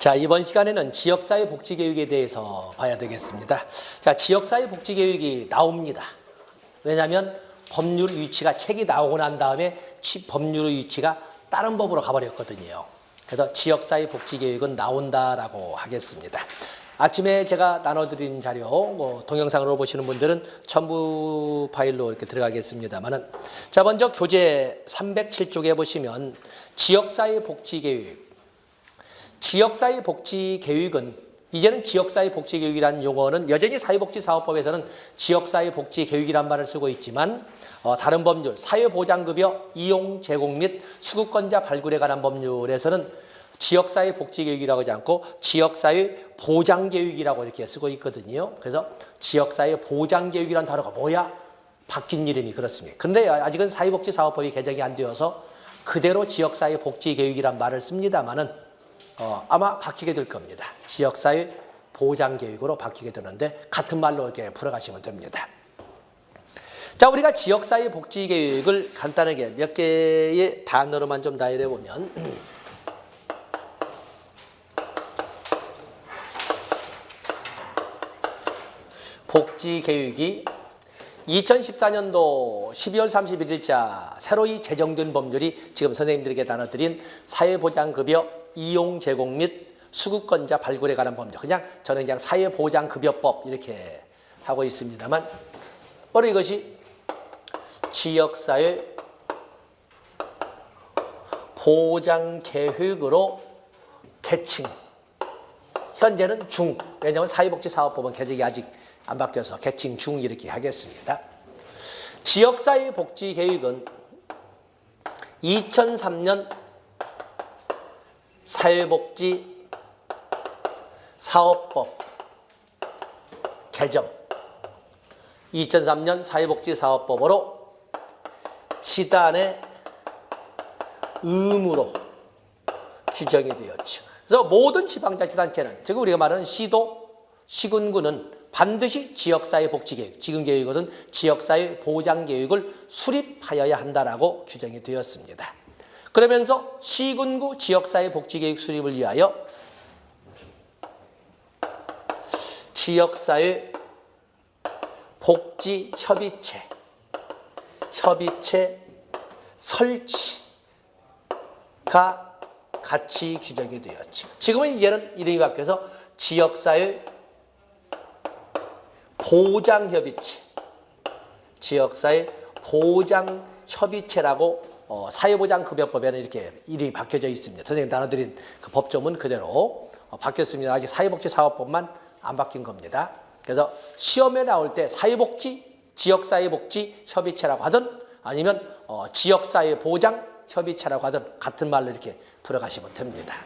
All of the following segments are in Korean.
자, 이번 시간에는 지역사회 복지교육에 대해서 봐야 되겠습니다. 자, 지역사회 복지교육이 나옵니다. 왜냐하면 법률 위치가 책이 나오고 난 다음에 법률 위치가 다른 법으로 가버렸거든요. 그래서 지역사회 복지교육은 나온다라고 하겠습니다. 아침에 제가 나눠드린 자료, 동영상으로 보시는 분들은 첨부 파일로 이렇게 들어가겠습니다만은, 자, 먼저 교재 307쪽에 보시면 지역사회 복지교육. 지역사회 복지교육은, 이제는 지역사회 복지교육이라는 용어는 여전히 사회복지사업법에서는 지역사회 복지교육이란 말을 쓰고 있지만, 다른 법률, 사회보장급여 이용 제공 및 수급권자 발굴에 관한 법률에서는 지역사회 복지교육이라고 하지 않고 지역사회 보장교육이라고 이렇게 쓰고 있거든요. 그래서 지역사회 보장교육이라는 단어가 뭐야? 바뀐 이름이 그렇습니다. 그런데 아직은 사회복지사업법이 개정이 안 되어서 그대로 지역사회 복지교육이란 말을 씁니다만은 아마 바뀌게 될 겁니다. 지역사회 보장교육으로 바뀌게 되는데 같은 말로 이렇게 풀어가시면 됩니다. 자, 우리가 지역사회 복지교육을 간단하게 몇 개의 단어로만 좀 나열해 보면, 복지교육이 2014년도 12월 31일자 새로이 제정된 법률이 지금 선생님들에게 나눠드린 사회보장급여 이용 제공 및 수급권자 발굴에 관한 법률, 그냥 저는 그냥 사회보장급여법 이렇게 하고 있습니다만, 바로 이것이 지역사회 보장계획으로 계층, 현재는 중, 왜냐하면 사회복지사업법은 개정이 아직 안 바뀌어서 계층 중 이렇게 하겠습니다. 지역사회 복지계획은 2003년 사회복지사업법 개정, 2003년 사회복지사업법으로 지단의 의무로 규정이 되었죠. 그래서 모든 지방자치단체는, 즉 우리가 말하는 시도, 시군구는 반드시 지역사회 복지교육, 지금 교육은 지역사회 보장교육을 수립하여야 한다라고 규정이 되었습니다. 그러면서 시군구 지역사회 복지교육 수립을 위하여 지역사회 복지협의체, 협의체 설치가 같이 규정이 되었죠. 지금은 이제는 이름이 바뀌어서 지역사회 보장협의체, 지역사회 보장협의체라고 사회보장급여법에는 이렇게 이름이 바뀌어져 있습니다. 선생님 나눠드린 그 법조문 그대로 바뀌었습니다. 아직 사회복지사업법만 안 바뀐 겁니다. 그래서 시험에 나올 때 사회복지, 지역사회복지협의체라고 하든 아니면 지역사회보장협의체라고 하든 같은 말로 이렇게 들어가시면 됩니다.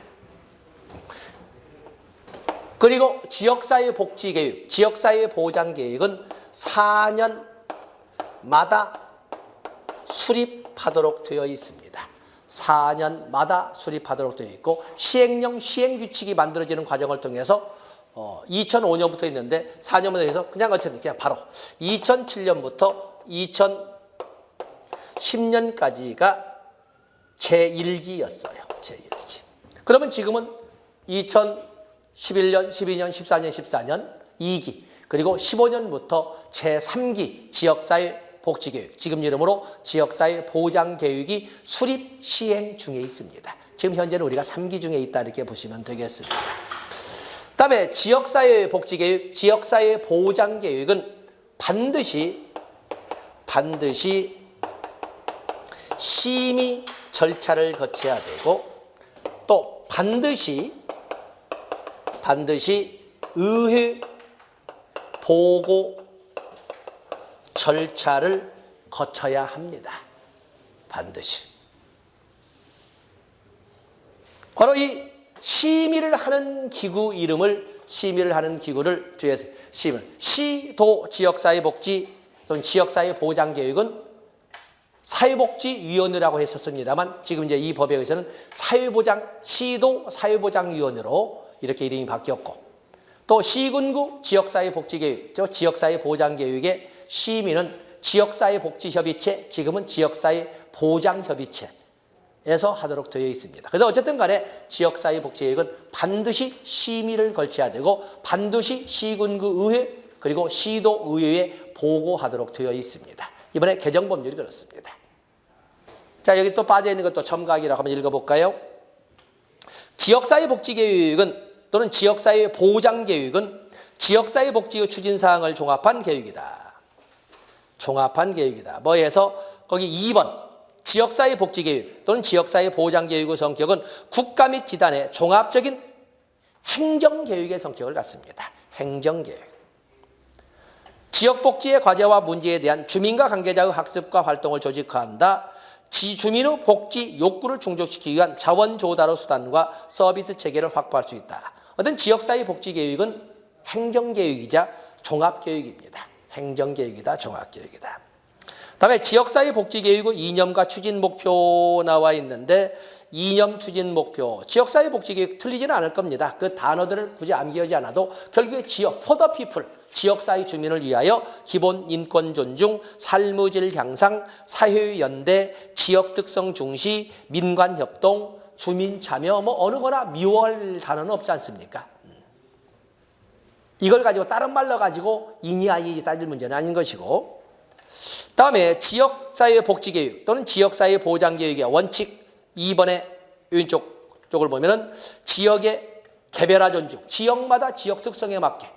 그리고 지역사회 복지교육, 지역사회 보장계획은 4년마다 수립하도록 되어 있습니다. 4년마다 수립하도록 되어 있고, 시행령, 시행규칙이 만들어지는 과정을 통해서 2005년부터 있는데 4년부터 해서 그냥 어쨌든 그냥 바로 2007년부터 2010년까지가 제1기였어요. 제1기. 그러면 지금은 2011년, 12년, 14년, 14년 2기, 그리고 15년부터 제3기 지역사회 복지교육, 지금 이름으로 지역사회 보장교육이 수립 시행 중에 있습니다. 지금 현재는 우리가 3기 중에 있다 이렇게 보시면 되겠습니다. 그다음에 지역사회 복지교육, 지역사회 보장교육은 반드시 심의 절차를 거쳐야 되고, 또 반드시 의회 보고 절차를 거쳐야 합니다. 반드시. 바로 이 심의를 하는 기구 이름을, 심의를 하는 기구를 뒤에서 시도 지역사회 복지 또는 지역사회 보장교육은 사회복지위원회라고 했었습니다만, 지금 이제 이 법에 의해서는 시도 사회보장위원회로 이렇게 이름이 바뀌었고, 또 시군구 지역사회 복지교육, 지역사회 보장교육의 심의는 지역사회 복지협의체, 지금은 지역사회 보장협의체, 에서 하도록 되어 있습니다. 그래서 어쨌든 간에 지역사회 복지계획은 반드시 심의를 거쳐야 되고 반드시 시군구 의회 그리고 시도 의회에 보고하도록 되어 있습니다. 이번에 개정 법률이 그렇습니다. 자, 여기 또 빠져 있는 것도 첨가하기라고 한번 읽어볼까요? 지역사회 복지계획은 또는 지역사회 보장계획은 지역사회 복지의 추진사항을 종합한 계획이다. 종합한 계획이다. 뭐해서 거기 2번 지역사회 복지계획 또는 지역사회 보장계획의 성격은 국가 및 지단의 종합적인 행정계획의 성격을 갖습니다. 행정계획. 지역복지의 과제와 문제에 대한 주민과 관계자의 학습과 활동을 조직화한다. 주민의 복지 욕구를 충족시키기 위한 자원 조달의 수단과 서비스 체계를 확보할 수 있다. 어떤 지역사회 복지계획은 행정계획이자 종합계획입니다. 행정계획이다. 종합계획이다. 다음에 지역사회 복지계획의 이념과 추진 목표 나와 있는데 이념 추진 목표 지역사회 복지계획 틀리지는 않을 겁니다. 그 단어들을 굳이 암기하지 않아도 결국에 지역 for the people 지역사회 주민을 위하여 기본 인권 존중, 삶의 질 향상, 사회의 연대, 지역 특성 중시, 민관 협동, 주민 참여 뭐 어느 거나 미워할 단어는 없지 않습니까? 이걸 가지고 다른 말로 가지고 이니 아니니 따질 문제는 아닌 것이고 다음에 지역사회 복지계획 또는 지역사회 보장계획의 원칙 2번의 왼쪽 쪽을 보면은 지역의 개별화 존중, 지역마다 지역 특성에 맞게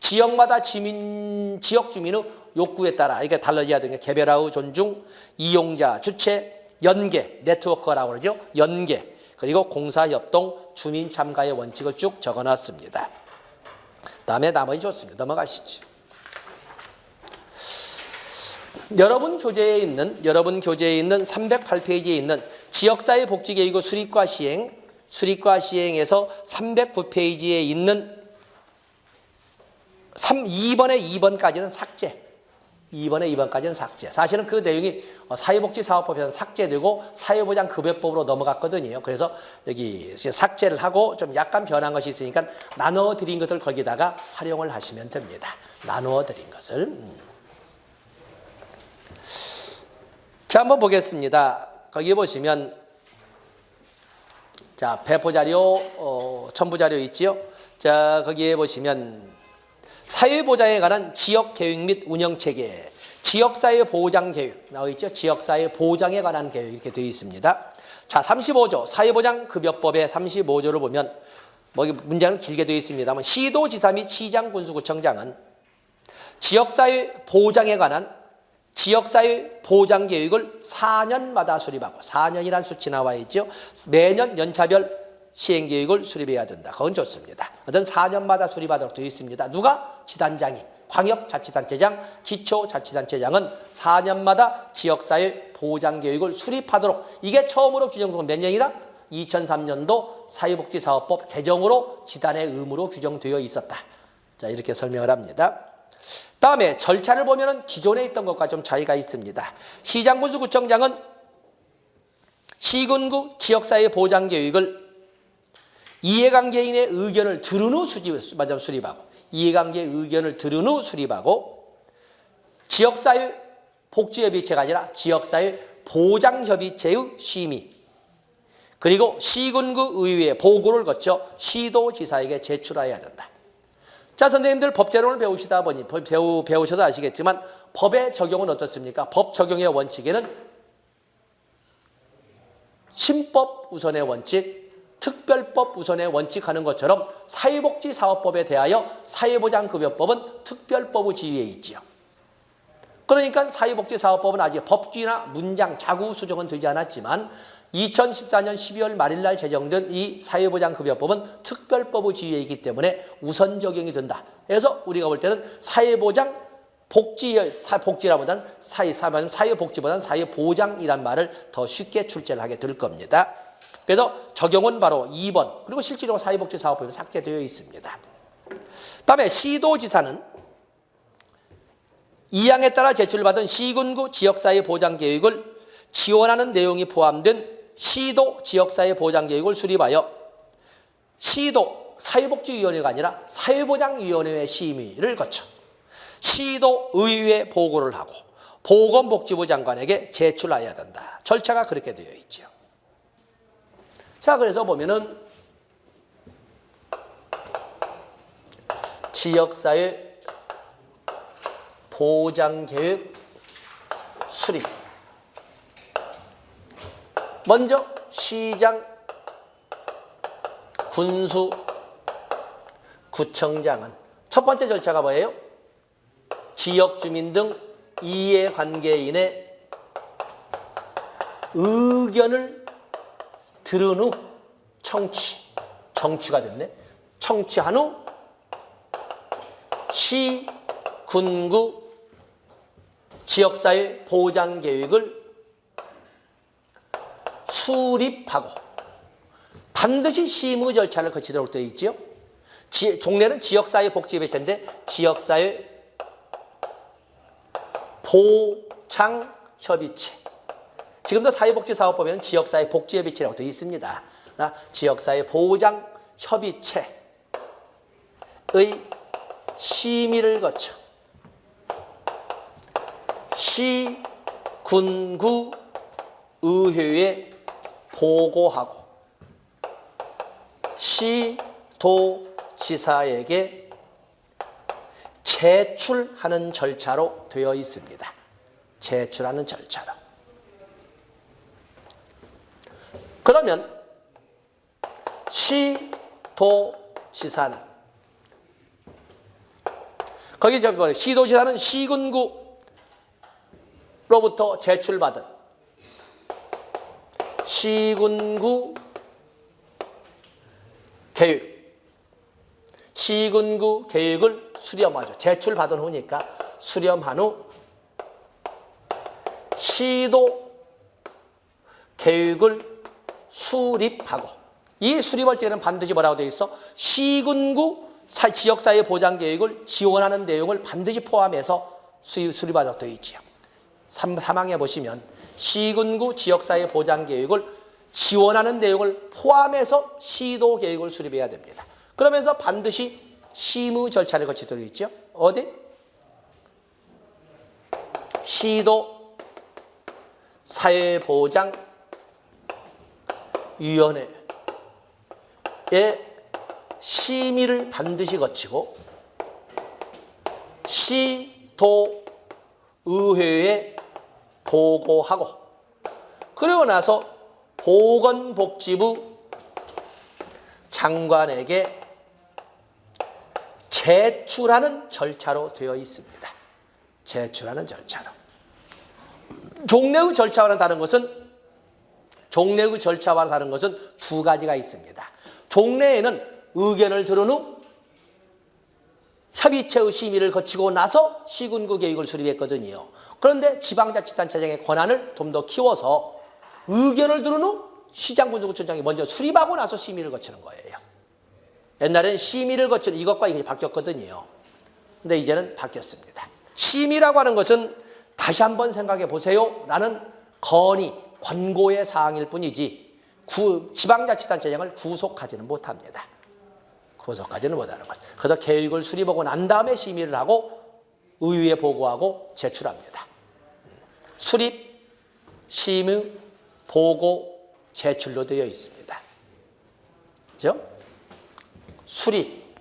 지역마다 지역 주민의 욕구에 따라 이게 달라져야 되는 게 개별화의 존중, 이용자, 주체, 연계, 네트워크라고 그러죠. 연계, 그리고 공사협동, 주민 참가의 원칙을 쭉 적어놨습니다. 다음에 나머지 좋습니다. 넘어가시죠. 여러분 교재에 있는 308페이지에 있는 지역사회 복지계획의 수립과 시행에서 309페이지에 있는 2번에 2번까지는 삭제. 2번에 2번까지는 삭제. 사실은 그 내용이 사회복지사업법에서는 삭제되고 사회보장급여법으로 넘어갔거든요. 그래서 여기 삭제를 하고 좀 약간 변한 것이 있으니까 나누어드린 것을 거기다가 활용을 하시면 됩니다. 나누어드린 것을. 자, 한번 보겠습니다. 거기 보시면 자, 배포자료, 첨부자료 있지요? 자, 거기에 보시면 사회보장에 관한 지역계획 및 운영체계, 지역사회 보장계획 나와 있죠? 지역사회 보장에 관한 계획 이렇게 되어 있습니다. 자, 35조 사회보장급여법의 35조를 보면 뭐 문장은 길게 되어 있습니다만 시도지사 및 시장 군수구청장은 지역사회 보장에 관한 지역사회 보장계획을 4년마다 수립하고 4년이라는 수치 나와 있죠. 매년 연차별 시행계획을 수립해야 된다. 그건 좋습니다. 어떤 4년마다 수립하도록 되어 있습니다. 누가? 지단장이. 광역자치단체장, 기초자치단체장은 4년마다 지역사회 보장계획을 수립하도록 이게 처음으로 규정된 몇 년이다? 2003년도 사회복지사업법 개정으로 지단의 의무로 규정되어 있었다. 자, 이렇게 설명을 합니다. 다음에 절차를 보면은 기존에 있던 것과 좀 차이가 있습니다. 시장군수구청장은 시군구 지역사회 보장계획을 이해관계인의 의견을 들은 후 수립하고 이해관계의 의견을 들은 후 수립하고 지역사회 복지협의체가 아니라 지역사회 보장협의체의 심의 그리고 시군구 의회의 보고를 거쳐 시도지사에게 제출해야 된다. 자, 선생님들 법제론을 배우시다 보니 배우셔도 아시겠지만 법의 적용은 어떻습니까? 법 적용의 원칙에는 신법 우선의 원칙, 특별법 우선의 원칙 하는 것처럼 사회복지사업법에 대하여 사회보장급여법은 특별법의 지위에 있지요. 그러니까 사회복지사업법은 아직 법규나 문장, 자구 수정은 되지 않았지만 2014년 12월 말일 날 제정된 이 사회보장급여법은 특별법의 지위에 있기 때문에 우선 적용이 된다. 그래서 우리가 볼 때는 복지라보다는 사회복지보다는 사회보장이란 말을 더 쉽게 출제를 하게 될 겁니다. 그래서 적용은 바로 2번 그리고 실제로 사회복지사업법에 삭제되어 있습니다. 다음에 시도지사는 이 항에 따라 제출받은 시군구 지역사회 보장계획을 지원하는 내용이 포함된 시도 지역사회 보장계획을 수립하여 시도 사회복지위원회가 아니라 사회보장위원회의 심의를 거쳐 시도의회 보고를 하고 보건복지부 장관에게 제출해야 된다. 절차가 그렇게 되어 있죠. 자, 그래서 보면은 지역사회 보장계획 수립. 먼저 시장, 군수, 구청장은 첫 번째 절차가 뭐예요? 지역 주민 등 이해관계인의 의견을 들은 후 청취가 됐네. 청취한 후 시, 군구, 지역사회 보장계획을 수립하고 반드시 심의 절차를 거치도록 되어 있지요. 종래는 지역사회 복지협의체인데 지역사회 보장협의체. 지금도 사회복지사업법에는 지역사회 복지협의체라고 되어 있습니다. 지역사회 보장협의체의 심의를 거쳐 시, 군구, 의회에 보고하고 시, 도, 지사에게 제출하는 절차로 되어 있습니다. 제출하는 절차로. 그러면 시, 도, 지사는 거기 시도지사는 시군구로부터 제출받은 시군구 계획, 시군구 계획을 수렴하죠. 제출받은 후니까 수렴한 후 시도 계획을 수립하고, 이 수립할 때는 반드시 뭐라고 되어 있어? 시군구 지역사회 보장계획을 지원하는 내용을 반드시 포함해서 수립하도록 되어 있지요. 3항에 보시면 시군구 지역사회 보장계획을 지원하는 내용을 포함해서 시도 계획을 수립해야 됩니다. 그러면서 반드시 심의 절차를 거치도록 되어 있죠. 어디? 시도 사회보장위원회의 심의를 반드시 거치고 시도의회에 보고하고, 그리고 나서 보건복지부 장관에게 제출하는 절차로 되어 있습니다. 제출하는 절차로. 종래의 절차와는 다른 것은 두 가지가 있습니다. 종래에는 의견을 들은 후 협의체의 심의를 거치고 나서 시군구 계획을 수립했거든요. 그런데 지방자치단체장의 권한을 좀 더 키워서 의견을 들은 후 시장군수구청장이 먼저 수립하고 나서 심의를 거치는 거예요. 옛날에는 심의를 거치는 이것과 이게 바뀌었거든요. 근데 이제는 바뀌었습니다. 심의라고 하는 것은 다시 한번 생각해 보세요 라는 건의, 권고의 사항일 뿐이지 지방자치단체장을 구속하지는 못합니다. 구속하지는 못하는 거죠. 그래서 계획을 수립하고 난 다음에 심의를 하고 의회에 보고하고 제출합니다. 수립, 심의, 보고, 제출로 되어 있습니다. 그죠? 수립,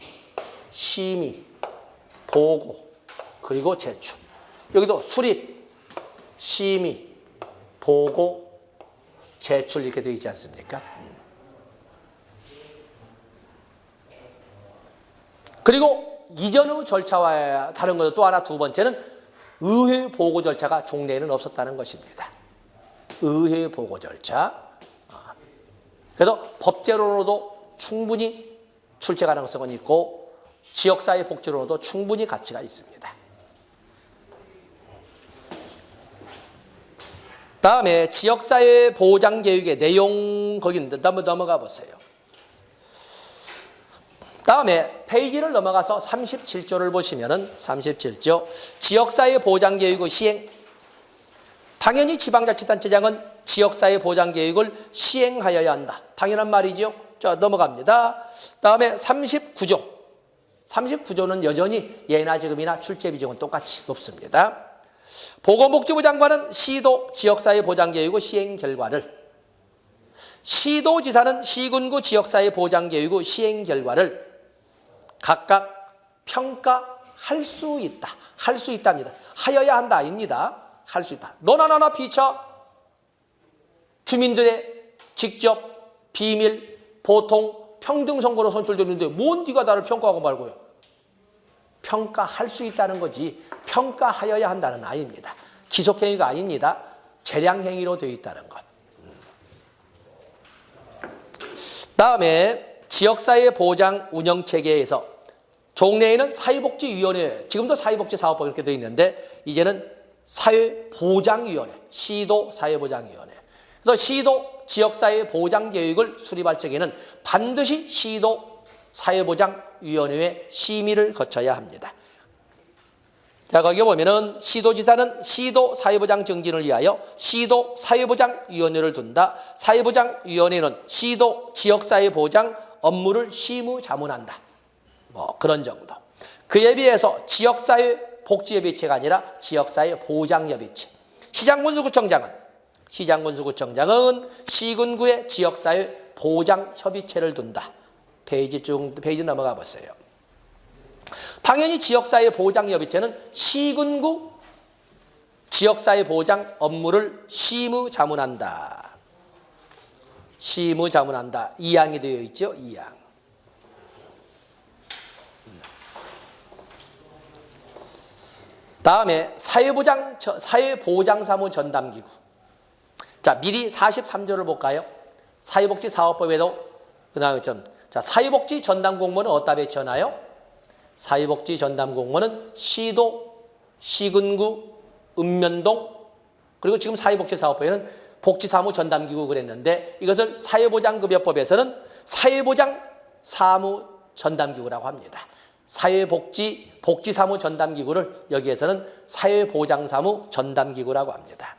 심의, 보고, 그리고 제출. 여기도 수립, 심의, 보고, 제출 이렇게 되어 있지 않습니까? 그리고 이전의 절차와 다른 것도 또 하나, 두 번째는 의회 보고 절차가 종래에는 없었다는 것입니다. 의회 보고 절차. 그래서 법제로도 충분히 출제 가능성은 있고 지역사회 복지로도 충분히 가치가 있습니다. 다음에 지역사회 보장계획의 내용 거기 있는데 한번 넘어가 보세요. 다음에 페이지를 넘어가서 37조를 보시면은 37조 지역사회 보장계획의 시행. 당연히 지방자치단체장은 지역사회 보장계획을 시행하여야 한다. 당연한 말이죠. 자, 넘어갑니다. 다음에 39조. 39조는 여전히 예나 지금이나 출제 비중은 똑같이 높습니다. 보건복지부 장관은 시도 지역사회 보장계획의 시행 결과를 시도지사는 시군구 지역사회 보장계획 후 시행 결과를 각각 평가할 수 있다. 할 수 있답니다. 하여야 한다 아닙니다. 할 수 있다. 너나 나나 피차 주민들의 직접 비밀 보통 평등 선거로 선출되는데 뭔 네가 나를 평가하고 말고요. 평가할 수 있다는 거지 평가하여야 한다는 아닙니다. 기속행위가 아닙니다. 재량행위로 되어 있다는 것. 다음에 지역사회 보장 운영체계에서 종래에는 사회복지위원회, 지금도 사회복지사업법 이렇게 되어 있는데 이제는 사회보장위원회, 시도 사회보장위원회. 그래서 시도 지역사회 보장계획을 수립할 적에는 반드시 시도 사회보장위원회의 심의를 거쳐야 합니다. 자, 거기에 보면은 시도지사는 시도 사회보장 증진을 위하여 시도 사회보장위원회를 둔다. 사회보장위원회는 시도 지역사회보장 업무를 시무자문한다. 뭐 그런 정도. 그에 비해서 지역사회 복지협의체가 아니라 지역사회 보장협의체. 시장군수구청장은 시군구의 지역사회 보장협의체를 둔다. 페이지 넘어가 보세요. 당연히 지역사회 보장협의체는 시군구 지역사회 보장 업무를 시무자문한다. 시무자문한다. 2항이 되어 있죠. 2항. 다음에 사회보장사무 전담기구. 자, 미리 43조를 볼까요? 사회복지사업법에도 그다음에 자, 사회복지 전담공무원은 어디다 배치하나요? 사회복지 전담공무원은 시도, 시군구, 읍면동 그리고 지금 사회복지사업법에는 복지사무 전담기구 그랬는데 이것을 사회보장급여법에서는 사회보장사무 전담기구라고 합니다. 복지사무 전담기구를 여기에서는 사회보장사무 전담기구라고 합니다.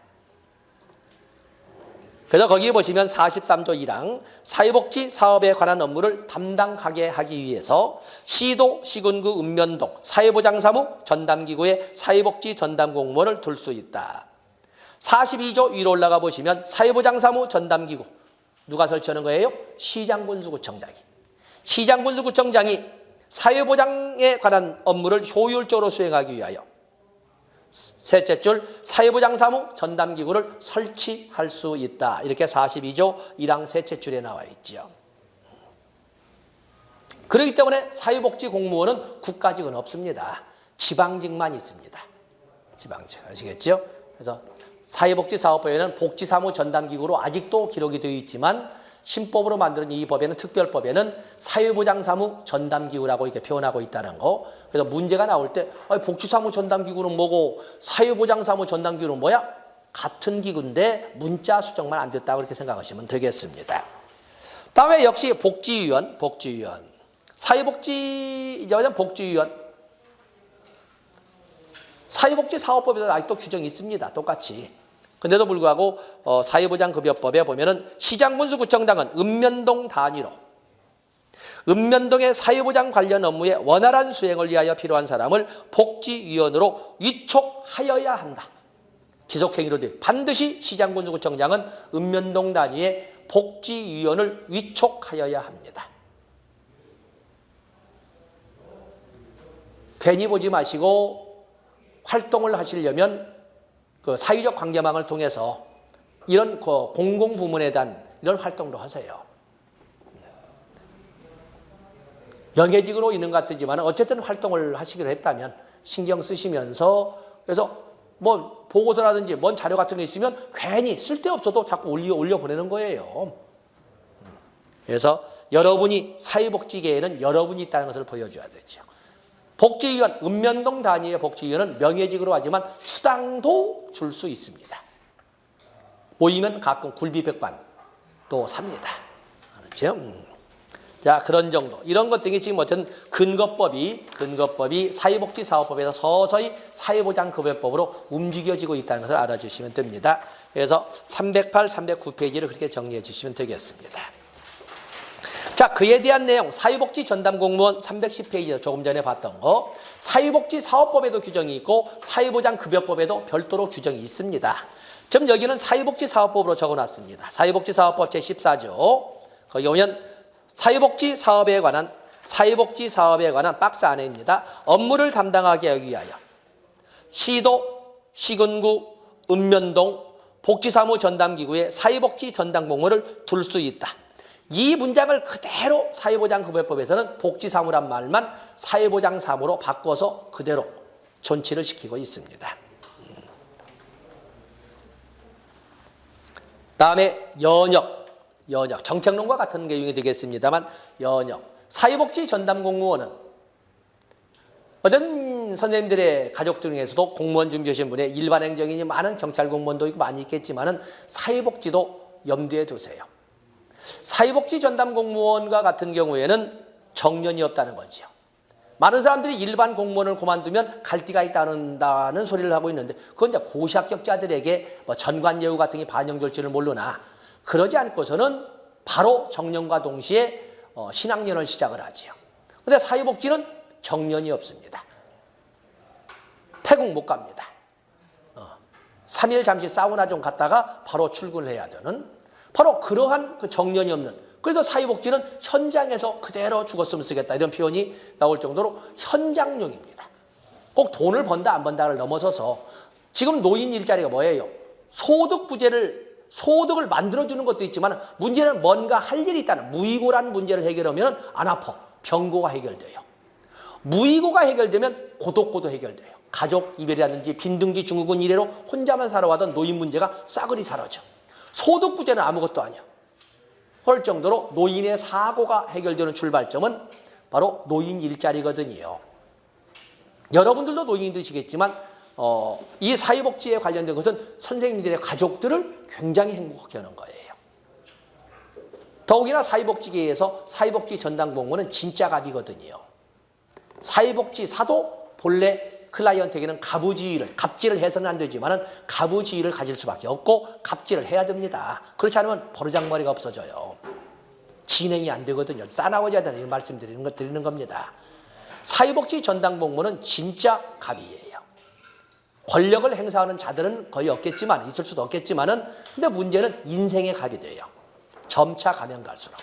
그래서 거기에 보시면 43조 1항 사회복지 사업에 관한 업무를 담당하게 하기 위해서 시도, 시군구, 읍면동 사회보장사무 전담기구에 사회복지 전담공무원을 둘 수 있다. 42조 위로 올라가 보시면 사회보장사무 전담기구 누가 설치하는 거예요? 시장군수구청장이. 시장군수구청장이 사회보장에 관한 업무를 효율적으로 수행하기 위하여 셋째 줄 사회보장사무 전담기구를 설치할 수 있다. 이렇게 42조 1항 셋째 줄에 나와 있죠. 그렇기 때문에 사회복지공무원은 국가직은 없습니다. 지방직만 있습니다. 지방직 아시겠죠? 그래서 사회복지사업법에는 복지사무 전담기구로 아직도 기록이 되어 있지만 신법으로 만드는 이 법에는 특별법에는 사회보장사무 전담기구라고 이렇게 표현하고 있다는 거. 그래서 문제가 나올 때 복지사무 전담기구는 뭐고 사회보장사무 전담기구는 뭐야? 같은 기구인데 문자 수정만 안 됐다고 이렇게 생각하시면 되겠습니다. 다음에 역시 복지위원. 사회복지사업법에도 아직도 규정이 있습니다. 똑같이. 근데도 불구하고 사회보장급여법에 보면은 시장군수구청장은 읍면동 단위로 읍면동의 사회보장 관련 업무의 원활한 수행을 위하여 필요한 사람을 복지위원으로 위촉하여야 한다. 기속행위로 돼 반드시 시장군수구청장은 읍면동 단위의 복지위원을 위촉하여야 합니다. 괜히 보지 마시고 활동을 하시려면 그 사회적 관계망을 통해서 이런 공공부문에 대한 이런 활동도 하세요. 명예직으로 있는 것 같지만 어쨌든 활동을 하시기로 했다면 신경 쓰시면서 그래서 뭐 보고서라든지 뭔 자료 같은 게 있으면 괜히 쓸데없어도 자꾸 올려보내는 거예요. 그래서 여러분이 사회복지계에는 여러분이 있다는 것을 보여줘야 되죠. 복지위원, 읍면동 단위의 복지위원은 명예직으로 하지만 수당도 줄 수 있습니다. 모이면 가끔 굴비백반도 삽니다. 그렇죠? 자, 그런 정도. 이런 것 등이 지금 어떤 근거법이 사회복지사업법에서 서서히 사회보장급여법으로 움직여지고 있다는 것을 알아주시면 됩니다. 그래서 308, 309페이지를 그렇게 정리해 주시면 되겠습니다. 자, 그에 대한 내용 사회복지 전담공무원 310페이지에서 조금 전에 봤던 거 사회복지사업법에도 규정이 있고 사회보장급여법에도 별도로 규정이 있습니다. 지금 여기는 사회복지사업법으로 적어놨습니다. 사회복지사업법 제14조. 거기 오면 사회복지사업에 관한 박스 안에입니다. 업무를 담당하게 하기 위하여 시도, 시군구, 읍면동, 복지사무 전담기구에 사회복지 전담공무원을 둘 수 있다. 이 문장을 그대로 사회보장급여법에서는 복지사무란 말만 사회보장사무로 바꿔서 그대로 존치를 시키고 있습니다. 다음에 연역, 정책론과 같은 내용이 되겠습니다만 연역. 사회복지 전담공무원은 어떤 선생님들의 가족 중에서도 공무원 준비하신 분의 일반 행정인이 많은 경찰 공무원도 있고 많이 있겠지만은 사회복지도 염두에 두세요. 사회복지 전담공무원과 같은 경우에는 정년이 없다는 거죠. 많은 사람들이 일반 공무원을 그만두면 갈 데가 있다는 소리를 하고 있는데 그건 이제 고시합격자들에게 뭐 전관예우 같은 게 반영될지는 모르나 그러지 않고서는 바로 정년과 동시에 신학년을 시작을 하지요. 그런데 사회복지는 정년이 없습니다. 태국 못 갑니다. 3일 잠시 사우나 좀 갔다가 바로 출근을 해야 되는 바로 그러한 그 정년이 없는 그래서 사회복지는 현장에서 그대로 죽었으면 쓰겠다 이런 표현이 나올 정도로 현장용입니다. 꼭 돈을 번다 안 번다를 넘어서서 지금 노인 일자리가 뭐예요? 소득을 만들어주는 것도 있지만 문제는 뭔가 할 일이 있다는 무이고라는 문제를 해결하면 안 아파. 병고가 해결돼요. 무이고가 해결되면 고독고도 해결돼요. 가족 이별이라든지 빈둥지 증후군 이래로 혼자만 살아와던 노인 문제가 싸그리 사라져. 소득 부재는 아무것도 아니야. 할 정도로 노인의 사고가 해결되는 출발점은 바로 노인 일자리거든요. 여러분들도 노인이시겠지만 이 사회복지에 관련된 것은 선생님들의 가족들을 굉장히 행복하게 하는 거예요. 더욱이나 사회복지계에서 사회복지 전담공무원은 진짜 갑이거든요. 사회복지사도 본래 클라이언트에게는 갑질을 해서는 안 되지만 갑의지위를 가질 수밖에 없고 갑질을 해야 됩니다. 그렇지 않으면 버르장머리가 없어져요. 진행이 안 되거든요. 싸나워져야 되는 말씀 드리는 겁니다. 사회복지 전담공무원은 진짜 갑이에요. 권력을 행사하는 자들은 거의 없겠지만 있을 수도 없겠지만은 근데 문제는 인생의 갑이 돼요. 점차 가면 갈수록.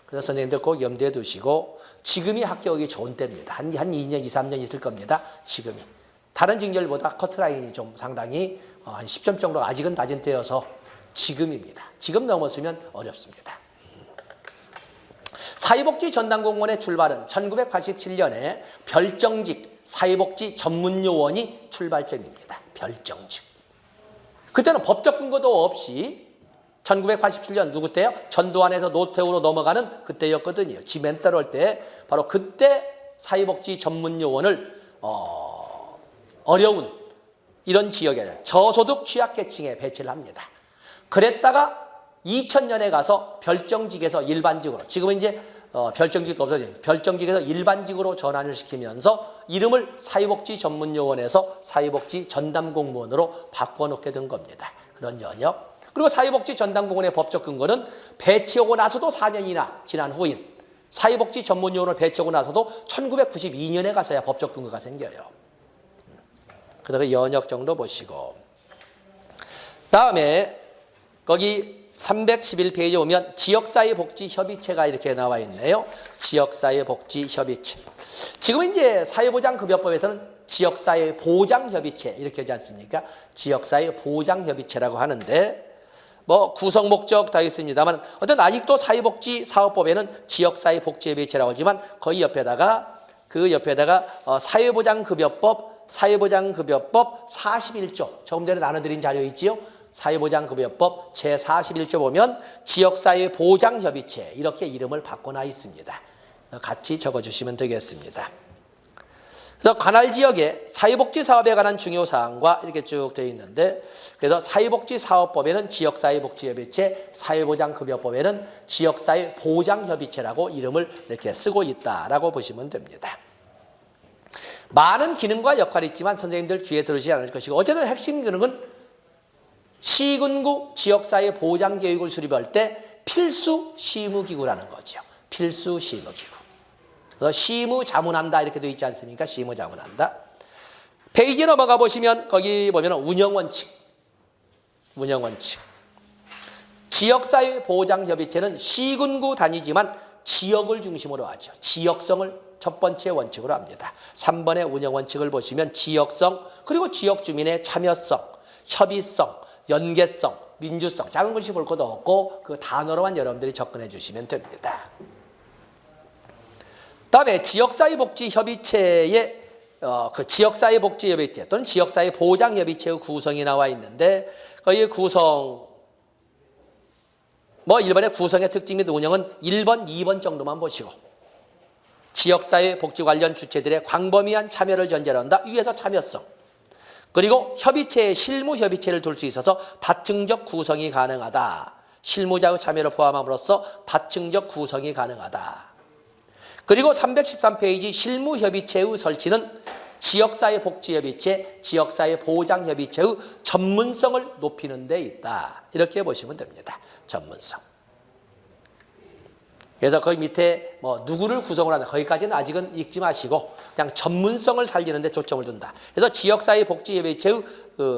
그래서 선생님들 꼭 염두에 두시고 지금이 합격하기 좋은 때입니다. 한 2년, 2, 3년 있을 겁니다. 지금이. 다른 직렬보다 커트라인이 좀 상당히 한 10점 정도 아직은 낮은 때여서 지금입니다. 지금 넘었으면 어렵습니다. 사회복지 전담공무원의 출발은 1987년에 별정직 사회복지 전문요원이 출발점입니다. 별정직. 그때는 법적 근거도 없이 1987년 누구 때요? 전두환에서 노태우로 넘어가는 그때였거든요. 지멘 따를 때 바로 그때 사회복지 전문요원을 어려운 이런 지역에 저소득 취약계층에 배치를 합니다. 그랬다가 2000년에 가서 별정직에서 일반직으로 지금은 이제 별정직도 없어져요. 별정직에서 일반직으로 전환을 시키면서 이름을 사회복지 전문요원에서 사회복지 전담공무원으로 바꿔놓게 된 겁니다. 그런 연역. 그리고 사회복지 전담공무원의 법적 근거는 배치하고 나서도 4년이나 지난 후인 사회복지 전문요원을 배치하고 나서도 1992년에 가서야 법적 근거가 생겨요. 그래서 연역 정도 보시고 다음에 거기 311페이지에 오면 지역사회복지협의체가 이렇게 나와 있네요. 지역사회복지협의체. 지금 이제 사회보장급여법에서는 지역사회보장협의체 이렇게 하지 않습니까? 지역사회보장협의체라고 하는데 뭐 구성 목적 다 있습니다만 어떤 아직도 사회복지사업법에는 지역사회복지협의체라고 하지만 거의 옆에다가 사회보장급여법 41조 조금 전에 나눠드린 자료 있지요? 사회보장급여법 제41조 보면 지역사회보장협의체 이렇게 이름을 바꿔놔 있습니다. 같이 적어주시면 되겠습니다. 그래서 관할 지역의 사회복지사업에 관한 중요사항과 이렇게 쭉 되어 있는데 그래서 사회복지사업법에는 지역사회복지협의체, 사회보장급여법에는 지역사회보장협의체라고 이름을 이렇게 쓰고 있다라고 보시면 됩니다. 많은 기능과 역할이 있지만 선생님들 귀에 들으시지 않을 것이고 어쨌든 핵심 기능은 시군구 지역사회 보장교육을 수립할 때 필수 시무기구라는 거죠. 필수 시무기구. 그래서 시무자문한다 이렇게 되어 있지 않습니까? 시무자문한다. 페이지 넘어가 보시면 거기 보면 운영원칙. 운영원칙. 지역사회보장협의체는 시군구 단위지만 지역을 중심으로 하죠. 지역성을 첫 번째 원칙으로 합니다. 3번의 운영원칙을 보시면 지역성, 그리고 지역 주민의 참여성, 협의성, 연계성, 민주성, 작은 글씨 볼 것도 없고 그 단어로만 여러분들이 접근해 주시면 됩니다. 다음에 지역사회복지협의체의 그 지역사회복지협의체 또는 지역사회보장협의체의 구성이 나와 있는데 이 구성 일본의 구성의 특징 및 운영은 1번, 2번 정도만 보시고 지역사회 복지 관련 주체들의 광범위한 참여를 전제로 한다. 위에서 참여성. 그리고 협의체에 실무협의체를 둘 수 있어서 다층적 구성이 가능하다. 실무자의 참여를 포함함으로써 다층적 구성이 가능하다. 그리고 313페이지 실무협의체의 설치는 지역사회복지협의체, 지역사회보장협의체의 전문성을 높이는 데 있다. 이렇게 보시면 됩니다. 전문성. 그래서 거기 밑에 누구를 구성을 하나 거기까지는 아직은 읽지 마시고 그냥 전문성을 살리는 데 초점을 둔다. 그래서 지역사회복지협의체의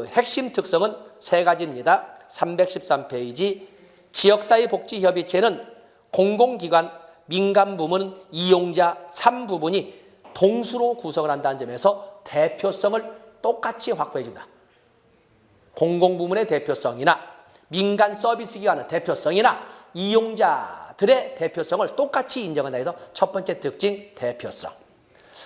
핵심 특성은 세 가지입니다. 313페이지 지역사회복지협의체는 공공기관, 민간부문, 이용자 3부분이 동수로 구성을 한다는 점에서 대표성을 똑같이 확보해 준다. 공공부문의 대표성이나 민간 서비스기관의 대표성이나 이용자들의 대표성을 똑같이 인정한다 해서 첫 번째 특징 대표성.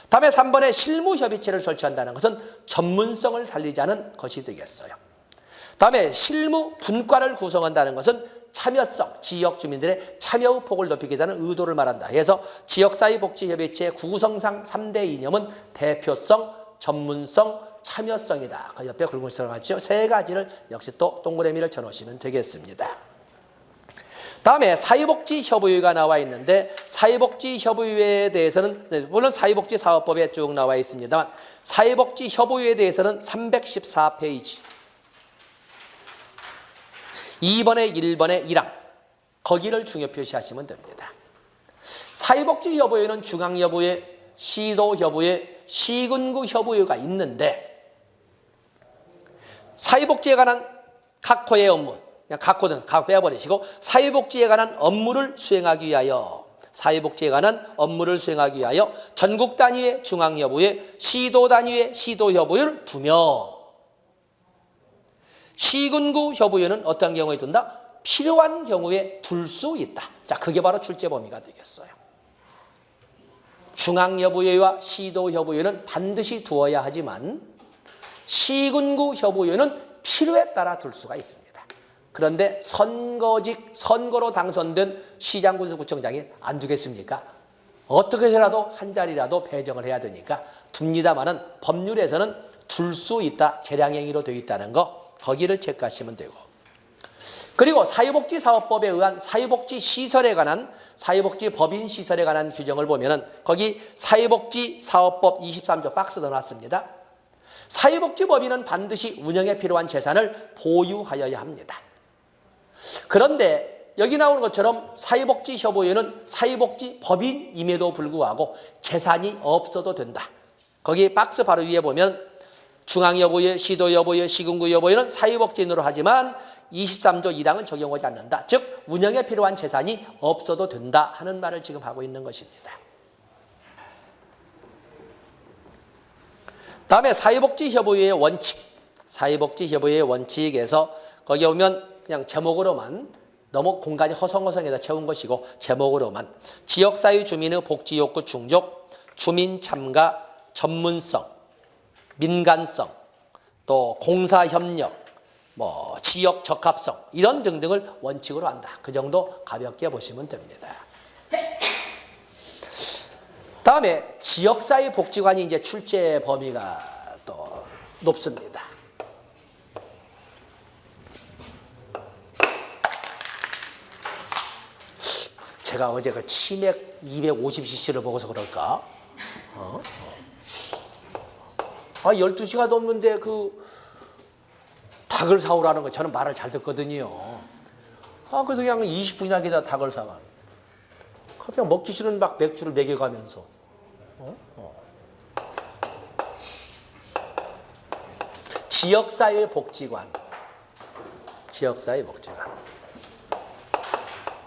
다음에 3번에 실무협의체를 설치한다는 것은 전문성을 살리자는 것이 되겠어요. 다음에 실무 분과를 구성한다는 것은 참여성, 지역 주민들의 참여의 폭을 높이겠다는 의도를 말한다. 그래서 지역사회복지협의체 구성상 3대 이념은 대표성, 전문성, 참여성이다. 그 옆에 굵은 글씨로 맞죠? 세 가지를 역시 또 동그라미를 쳐놓으시면 되겠습니다. 다음에 사회복지협의회가 나와 있는데 사회복지협의회에 대해서는 물론 사회복지사업법에 쭉 나와 있습니다만 사회복지협의회에 대해서는 314페이지 2번에 1번에 1항 거기를 중요표시하시면 됩니다. 사회복지협의회는 중앙협의회, 시도협의회, 시군구협의회가 있는데 사회복지에 관한 각호의 업무, 그냥 각호는 각 빼버리시고 사회복지에 관한 업무를 수행하기 위하여 사회복지에 관한 업무를 수행하기 위하여 전국 단위의 중앙협의회, 시도 단위의 시도협의회를 2명 시군구 협의회는 어떤 경우에 둔다? 필요한 경우에 둘 수 있다. 자, 그게 바로 출제 범위가 되겠어요. 중앙협의회와 시도협의회는 반드시 두어야 하지만 시군구 협의회는 필요에 따라 둘 수가 있습니다. 그런데 선거로 당선된 시장군수 구청장이 안 두겠습니까? 어떻게 해서라도 한 자리라도 배정을 해야 되니까 둡니다마는 법률에서는 둘 수 있다. 재량행위로 되어 있다는 거 거기를 체크하시면 되고 그리고 사회복지사업법에 의한 사회복지시설에 관한 사회복지법인시설에 관한 규정을 보면은 거기 사회복지사업법 23조 박스 넣어놨습니다. 사회복지법인은 반드시 운영에 필요한 재산을 보유하여야 합니다. 그런데 여기 나오는 것처럼 사회복지협의회는 사회복지법인임에도 불구하고 재산이 없어도 된다. 거기 박스 바로 위에 보면 중앙협의회, 시도협의회, 시군구협의회는 사회복지인으로 하지만 23조 1항은 적용하지 않는다. 즉 운영에 필요한 재산이 없어도 된다 하는 말을 지금 하고 있는 것입니다. 다음에 사회복지협의회의 원칙. 사회복지협의회의 원칙에서 거기 오면 그냥 제목으로만 너무 공간이 허성허성해서 채운 것이고 제목으로만 지역사회 주민의 복지욕구 충족, 주민 참가, 전문성, 민간성, 또 공사협력, 지역 적합성 이런 등등을 원칙으로 한다. 그 정도 가볍게 보시면 됩니다. 다음에 지역사회복지관이 이제 출제 범위가 또 높습니다. 제가 어제 그 치맥 250cc를 먹어서 그럴까? 12시가 넘는데 그 닭을 사오라는 거 저는 말을 잘 듣거든요. 그래서 그냥 20분이나 기다 닭을 사가. 그냥 먹기 싫은 막 맥주를 먹여가면서. 지역사회복지관. 지역사회복지관.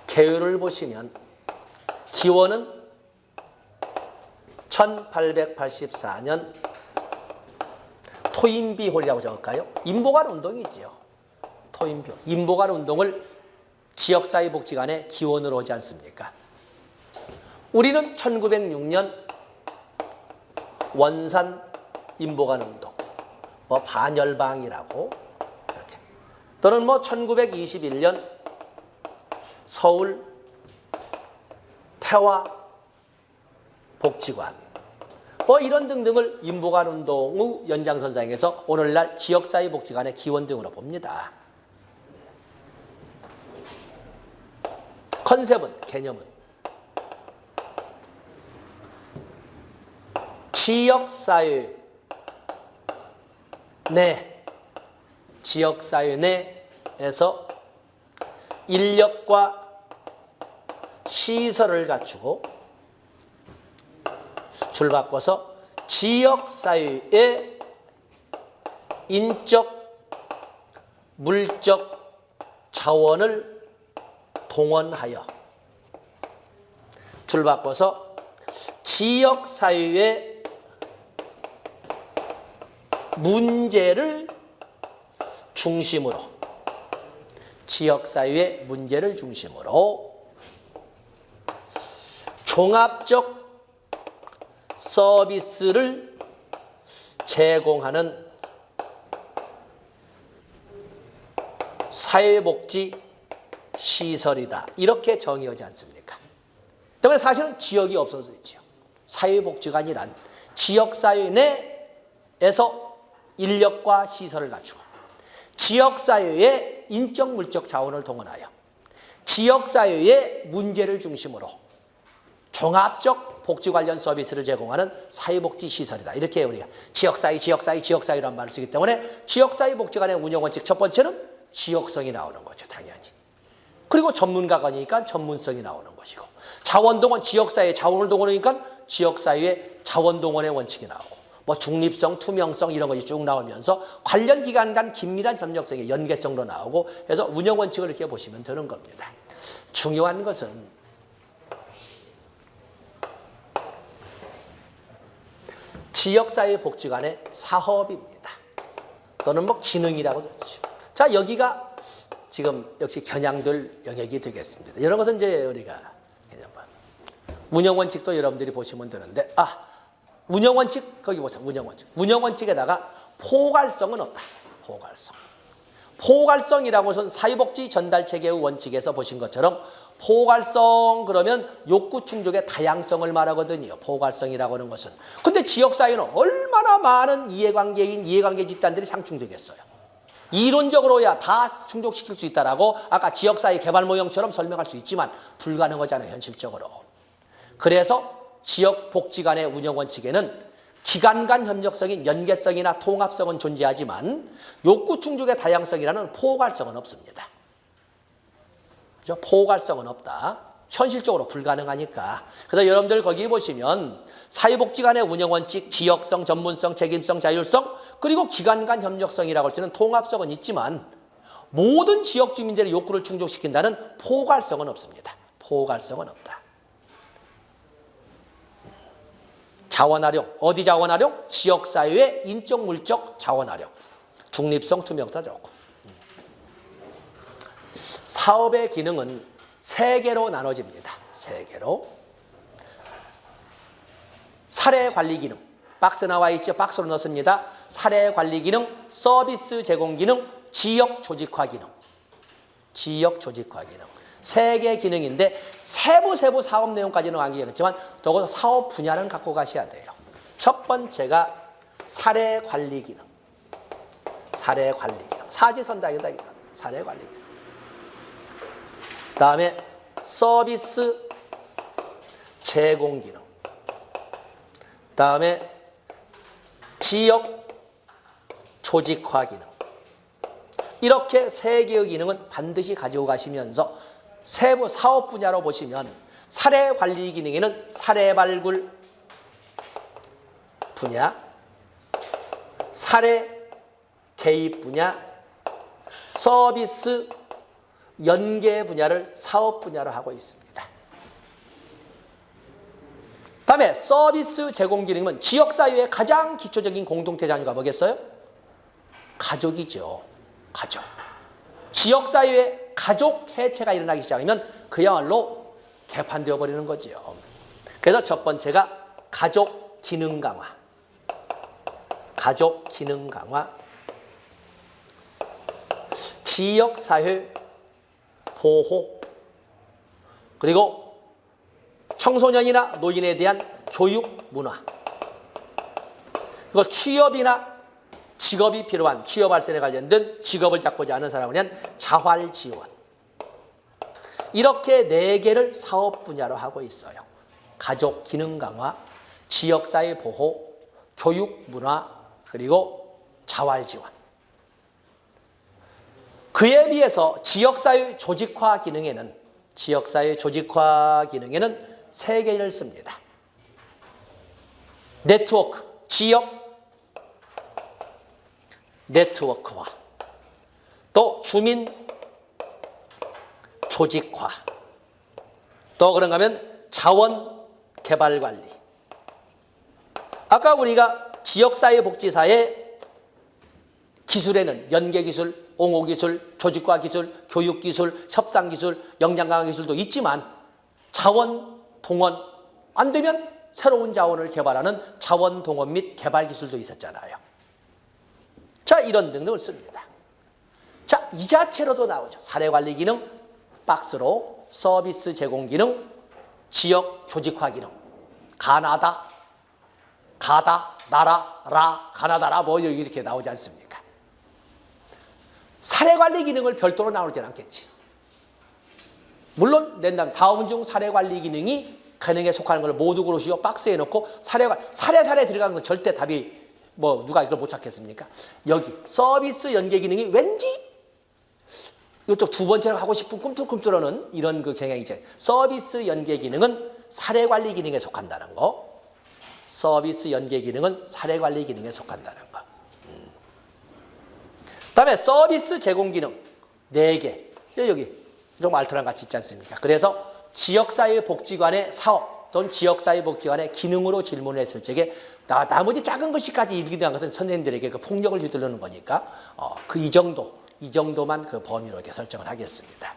개요를 보시면 기원은 1884년 토인비홀이라고 적을까요? 인보관 운동이지요. 토인비홀. 인보관 운동을 지역사회복지관의 기원으로 오지 않습니까? 우리는 1906년 원산 인보관 운동, 반열방이라고 이렇게. 또는 1921년 서울 태화 복지관, 이런 등등을 인보관 운동의 연장선상에서 오늘날 지역사회복지관의 기원 등으로 봅니다. 컨셉은, 개념은 지역사회 내에서 인력과 시설을 갖추고 줄 바꿔서 지역사회의 인적, 물적 자원을 동원하여 줄 바꿔서 지역사회의 문제를 중심으로 지역사회의 문제를 중심으로 종합적 서비스를 제공하는 사회복지 시설이다. 이렇게 정의하지 않습니까? 때문에 사실은 지역이 없어져 있죠. 사회복지관이란 지역사회 내에서 인력과 시설을 갖추고 지역사회의 인적 물적 자원을 동원하여 지역사회의 문제를 중심으로 종합적 복지 관련 서비스를 제공하는 사회복지 시설이다. 이렇게 우리가 지역사회란 말을 쓰기 때문에 지역사회복지관의 운영원칙 첫 번째는 지역성이 나오는 거죠. 당연히. 그리고 전문가가니까 전문성이 나오는 것이고, 자원동원, 지역사회의 자원을 동원하니까 지역사회의 자원동원의 원칙이 나오고, 중립성, 투명성 이런 것이 쭉 나오면서 관련 기관 간 긴밀한 협력성의 연계성도 나오고 해서 운영원칙을 이렇게 보시면 되는 겁니다. 중요한 것은 지역사회복지관의 사업입니다. 또는 기능이라고도 하죠. 자, 여기가 지금 역시 겨냥될 영역이 되겠습니다. 이런 것은 이제 우리가 그냥 운영원칙도 여러분들이 보시면 되는데, 운영원칙, 거기 보세요. 운영원칙. 운영원칙에다가 포괄성은 없다. 포괄성이라고 해서는 사회복지 전달체계의 원칙에서 보신 것처럼 포괄성 그러면 욕구 충족의 다양성을 말하거든요. 포괄성이라고 하는 것은. 근데 지역사회는 얼마나 많은 이해관계 집단들이 상충되겠어요. 이론적으로야 다 충족시킬 수 있다라고 아까 지역사회 개발 모형처럼 설명할 수 있지만 불가능하잖아요. 현실적으로. 그래서 지역복지관의 운영원칙에는 기관 간 협력성인 연계성이나 통합성은 존재하지만 욕구 충족의 다양성이라는 포괄성은 없습니다. 그렇죠? 포괄성은 없다. 현실적으로 불가능하니까. 그래서 여러분들 거기 보시면 사회복지관의 운영원칙, 지역성, 전문성, 책임성, 자율성, 그리고 기관 간 협력성이라고 할 때는 통합성은 있지만 모든 지역 주민들의 욕구를 충족시킨다는 포괄성은 없습니다. 포괄성은 없다. 자원활용, 어디 자원활용? 지역사회의 인적, 물적 자원활용. 중립성, 투명도 좋고. 사업의 기능은 3개로 나눠집니다. 3개로. 사례관리 기능. 박스 나와 있죠? 박스로 넣습니다. 사례관리 기능, 서비스 제공 기능, 지역 조직화 기능. 지역 조직화 기능. 3개 기능인데 세부 사업 내용까지는 안기겠지만 적어도 사업 분야는 갖고 가셔야 돼요. 첫 번째가 사례관리 기능. 사례관리 기능. 사지선다기다. 사례관리 기능. 다음에 서비스 제공 기능. 다음에 지역 조직화 기능. 이렇게 3개의 기능은 반드시 가지고 가시면서 세부 사업 분야로 보시면 사례 관리 기능에는 사례 발굴 분야, 사례 개입 분야, 서비스 연계 분야를 사업 분야로 하고 있습니다. 다음에 서비스 제공 기능은 지역사회의 가장 기초적인 공동체 단위가 뭐겠어요? 가족이죠. 가족. 지역사회에 가족 해체가 일어나기 시작하면 그야말로 개판되어 버리는 거죠. 그래서 첫 번째가 가족 기능 강화. 가족 기능 강화. 지역사회 보호. 그리고 청소년이나 노인에 대한 교육 문화. 그리고 취업이나 직업이 필요한 취업 발전에 관련된 직업을 잡고자 하는 사람을 위한 자활 지원. 이렇게 4개를 사업 분야로 하고 있어요. 가족 기능 강화, 지역사회 보호, 교육 문화, 그리고 자활 지원. 그에 비해서 지역사회 조직화 기능에는 3개를 씁니다. 네트워크, 지역 네트워크화, 또 주민 조직화, 또 그런가 하면 자원 개발 관리. 아까 우리가 지역사회복지사의 기술에는 연계기술, 옹호기술, 조직화 기술, 교육기술, 협상기술, 역량강화 기술도 있지만 자원 동원, 안 되면 새로운 자원을 개발하는 자원 동원 및 개발 기술도 있었잖아요. 자, 이런 등등을 씁니다. 자, 이 자체로도 나오죠. 사례관리 기능, 박스로 서비스 제공 기능, 지역 조직화 기능. 가나다, 가다, 나라, 라, 가나다라 뭐 이렇게 나오지 않습니까? 사례관리 기능을 별도로 나오진 않겠지. 물론 낸다면 다음 중 사례관리 기능이 기능에 속하는 걸 모두 고르시오. 박스에 넣고 사례 들어가는 건 절대 답이 뭐 누가 이걸 못 찾겠습니까? 여기 서비스 연계 기능이 왠지 이쪽 두 번째로 하고 싶은 꿈틀꿈틀하는 이런 그 경향이죠. 서비스 연계 기능은 사례관리 기능에 속한다는 거. 서비스 연계 기능은 사례관리 기능에 속한다는 거. 다음에 서비스 제공 기능 4개. 여기 좀 알토랑 같이 있지 않습니까? 그래서 지역사회복지관의 사업 또는 지역사회복지관의 기능으로 질문을 했을 적에 나머지 작은 것이까지 일기된 것은 선생님들에게 그 폭력을 휘두르는 거니까 이 정도만 그 범위로 이렇게 설정을 하겠습니다.